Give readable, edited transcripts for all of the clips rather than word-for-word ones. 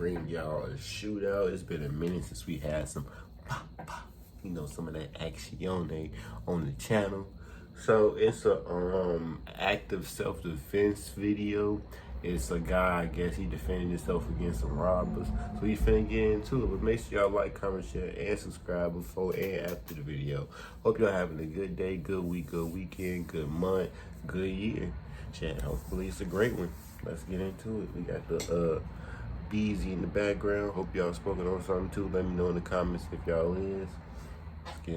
bring y'all a shootout. It's been a minute since we had some some of that action on the channel. So it's a active self-defense video. It's a guy, I guess he defended himself against some robbers. So we finna get into it. But make sure y'all like, comment, share, and subscribe before and after the video. Hope y'all having a good day, good week, good weekend, good month, good year. Chat, hopefully it's a great one. Let's get into it. We got the Beezy in the background. Hope y'all smoking on something too. Let me know in the comments if y'all is.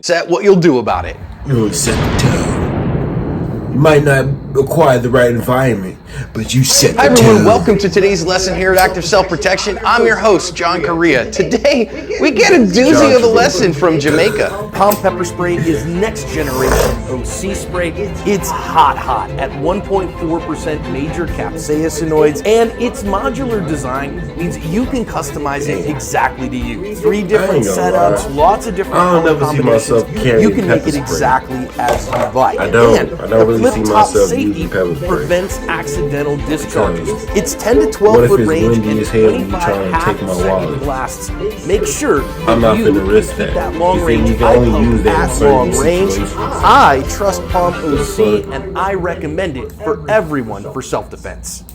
Set what you'll do about it. You set the tone. You might not acquire the right environment, but you set the Hi everyone, tone. welcome to today's lesson here at Active Self-Protection. I'm your host, John Correa. Today, we get a doozy of a lesson from Jamaica. Palm pepper spray is next generation OC spray. It's hot at 1.4% major capsaicinoids, and its modular design means you can customize it exactly to you. 3 different setups, lots of different color combinations. You can make it exactly as you like. I don't really see myself using pepper spray. Prevents accidental discharges. It's 10 to 12 foot range and 25 half-second blasts. Make sure I'm not you finna risk keep that. that long range You can only use that at in long certain range. situations. I trust Palm OC and I recommend it for everyone for self-defense.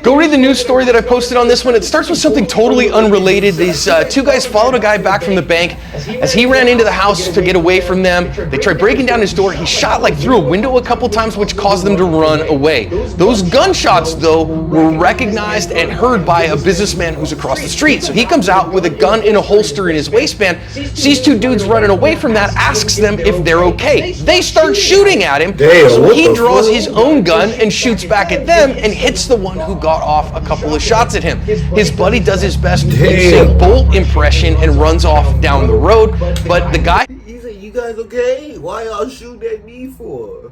Go read the news story that I posted on this one. It starts with something totally unrelated. These 2 guys followed a guy back from the bank. As he ran into the house to get away from them, they tried breaking down his door. He shot through a window a couple times, which caused them to run away. Those gunshots, though, were recognized and heard by a businessman who's across the street. So he comes out with a gun in a holster in his waistband, sees 2 dudes running away from that, asks them if they're okay. They start shooting at him, so he draws his own gun and shoots back at them and hits the one who got off a couple of shots at him. His buddy does his best Usain Bolt impression and runs off down the road, but the guy... He said, "You guys okay? Why y'all shooting at me for?"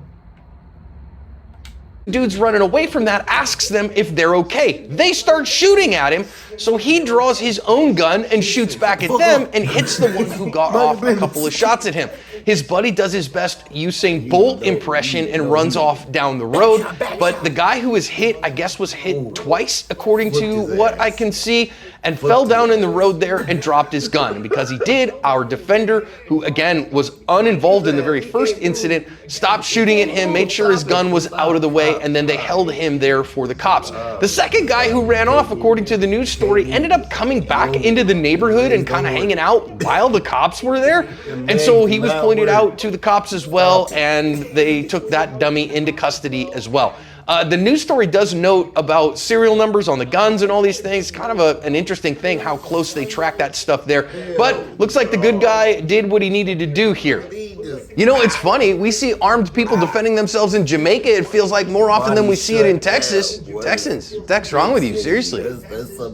Dude's running away from that, asks them if they're okay. They start shooting at him, so he draws his own gun and shoots back at them and hits the one who got off a couple of shots at him. His buddy does his best Usain Bolt impression and runs off down the road, but the guy who was hit, I guess, was hit twice, according to what I can see, and fell down in the road there and dropped his gun. And because he did, our defender, who again was uninvolved in the very first incident, stopped shooting at him, made sure his gun was out of the way, and then they held him there for the cops. The second guy who ran off, according to the news story, ended up coming back into the neighborhood and kind of hanging out while the cops were there. And so he was pointed out to the cops as well, and they took that dummy into custody as well. The news story does note about serial numbers on the guns and all these things. Kind of an interesting thing how close they track that stuff there. But looks like the good guy did what he needed to do here. You know, it's funny. We see armed people defending themselves in Jamaica. It feels like more often than we see it in Texas. Texans, what the heck's wrong with you? Seriously.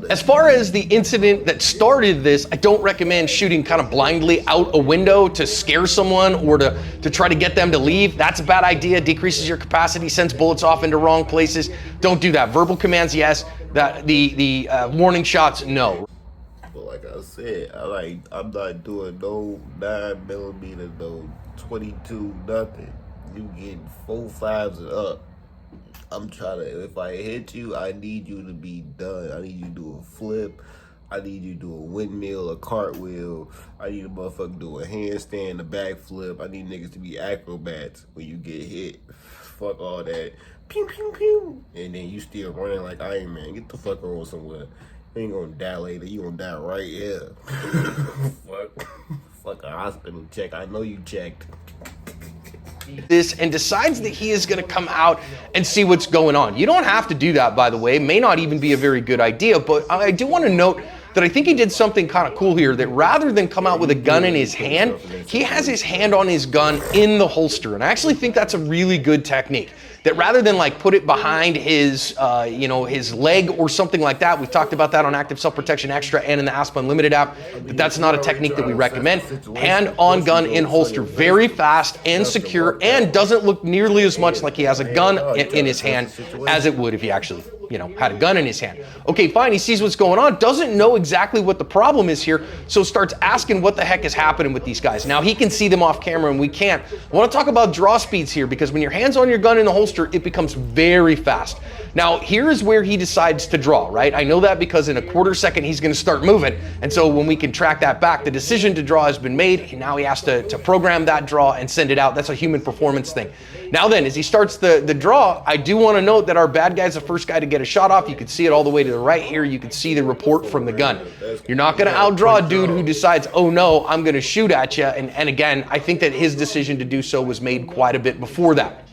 As far as the incident that started this, I don't recommend shooting kind of blindly out a window to scare someone or to try to get them to leave. That's a bad idea. Decreases your capacity, sends bullets off into wrong places. Don't do that. Verbal commands, yes. The warning shots, no. But like I said, I'm not doing no 9mm, no 22, nothing. You getting 4 5s and up. I'm trying to, if I hit you, I need you to be done. I need you to do a flip. I need you to do a windmill, a cartwheel. I need a motherfucker to do a handstand, a backflip. I need niggas to be acrobats when you get hit. Fuck all that. Pew, pew, pew. And then you still running like Iron Man. Get the fuck on somewhere. You ain't gonna die later. You gonna die right here. Fuck a hospital check. I know you checked. This and decides that he is going to come out and see what's going on. You don't have to do that, by the way. It may not even be a very good idea, but I do want to note that I think he did something kind of cool here, that rather than come out with a gun in his hand, he has his hand on his gun in the holster. And I actually think that's a really good technique. That rather than put it behind his, his leg or something like that, we've talked about that on Active Self-Protection Extra and in the Asp Unlimited app, that's not a technique that we recommend. Hand on gun in holster, very fast and secure, and doesn't look nearly as much like he has a gun in his hand as it would if he actually, had a gun in his hand. Okay, fine, he sees what's going on, doesn't know exactly what the problem is here, so starts asking what the heck is happening with these guys. Now, he can see them off camera and we can't. I want to talk about draw speeds here, because when your hand's on your gun in the holster, coaster, it becomes very fast. Now, here is where he decides to draw, right? I know that because in a quarter second, he's gonna start moving. And so when we can track that back, the decision to draw has been made. And now he has to program that draw and send it out. That's a human performance thing. Now then, as he starts the draw, I do wanna note that our bad guy's the first guy to get a shot off. You can see it all the way to the right here. You can see the report from the gun. You're not gonna outdraw a dude who decides, oh no, I'm gonna shoot at you. And again, I think that his decision to do so was made quite a bit before that.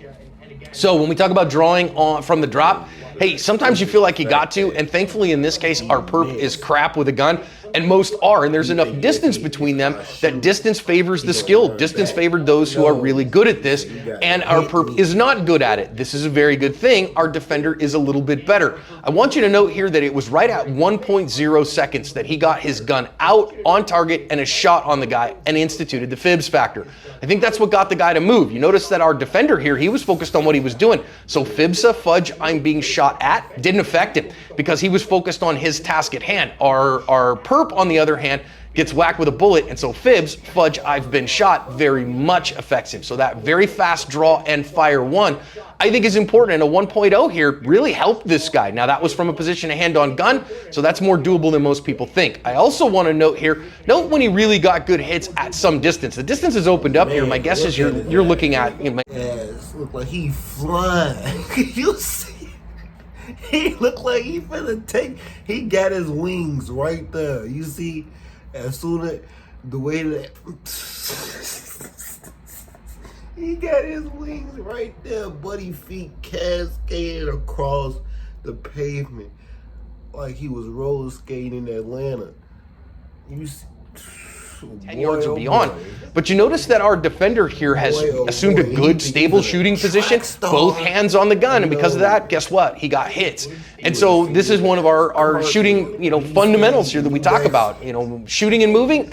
So when we talk about drawing from the drop, hey, sometimes you feel like you got to, and thankfully in this case, our perp is crap with a gun, and most are, and there's enough distance between them that distance favors the skilled. Distance favored those who are really good at this, and our perp is not good at it. This is a very good thing. Our defender is a little bit better. I want you to note here that it was right at 1.0 seconds that he got his gun out on target and a shot on the guy and instituted the fibs factor. I think that's what got the guy to move. You notice that our defender here, he was focused on what he was doing. So Fibsa, fudge, I'm being shot at, didn't affect him because he was focused on his task at hand. Our perp, on the other hand, gets whacked with a bullet, and so Fibs, fudge, I've been shot, very much affects him. So that very fast draw and fire one, I think is important, and a 1.0 here really helped this guy. Now that was from a position of hand on gun, so that's more doable than most people think. I also want to note here, note when he really got good hits at some distance. The distance is opened up here. My guess is you're looking at, you know, Yes, look like he flying. You see, he look like he finna take. He got his wings right there. You see, as soon as the way that he got his wings right there, buddy, feet cascading across the pavement like he was roller skating in Atlanta. You see. 10 yards or beyond. But you notice that our defender here has assumed a good, stable shooting position, both hands on the gun, and because of that, guess what? He got hits. And so this is one of our shooting, you know, fundamentals here that we talk about. You know, shooting and moving,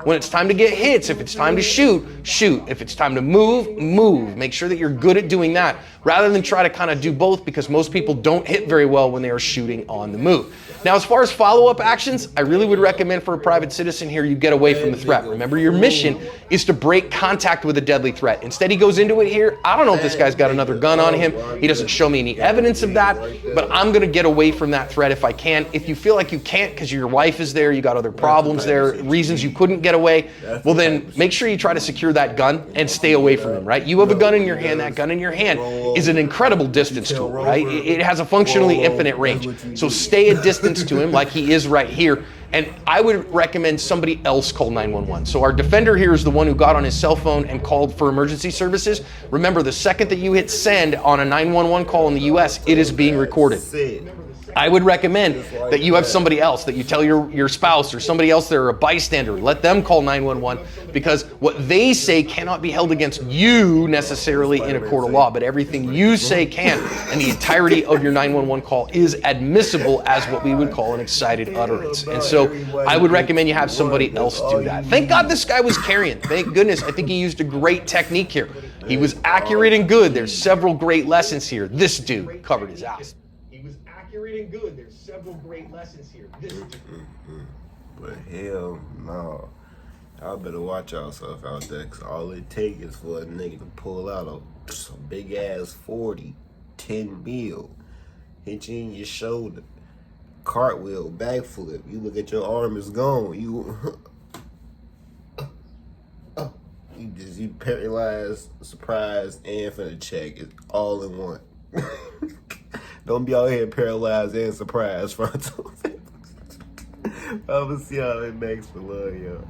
when it's time to get hits, if it's time to shoot, shoot. If it's time to move, move. Make sure that you're good at doing that, rather than try to kind of do both, because most people don't hit very well when they are shooting on the move. Now, as far as follow-up actions, I really would recommend for a private citizen here, you get away from the threat. Remember, your mission is to break contact with a deadly threat. Instead, he goes into it here. I don't know if this guy's got another gun on him. He doesn't show me any evidence of that, but I'm gonna get away from that threat if I can. If you feel like you can't because your wife is there, you got other problems there, reasons you couldn't get away, well then make sure you try to secure that gun and stay away from him, right? You have a gun in your hand. That gun in your hand is an incredible distance tool, right? It has a functionally infinite range. So stay a distance to him like he is right here. And I would recommend somebody else call 911. So our defender here is the one who got on his cell phone and called for emergency services. Remember, the second that you hit send on a 911 call in the US, it is being recorded. I would recommend that you have somebody else, that you tell your spouse or somebody else there, or a bystander, let them call 911, because what they say cannot be held against you necessarily in a court of law, but everything you say can, and the entirety of your 911 call is admissible as what we would call an excited utterance. And so I would recommend you have somebody else do that. Thank God this guy was carrying. Thank goodness. I think he used a great technique here. He was accurate and good. There's several great lessons here. This dude covered his ass. Accurate and good. There's several great lessons here. But hell no. Y'all better watch yourself out there, because all it takes is for a nigga to pull out a big ass 40, 10 mil, hit you in your shoulder, cartwheel, backflip. You look at your arm, it's gone. You paralyzed, surprised, and finna check. It's all in one. Don't be out here paralyzed and surprised, Fronto. I'm gonna see y'all next for love, y'all.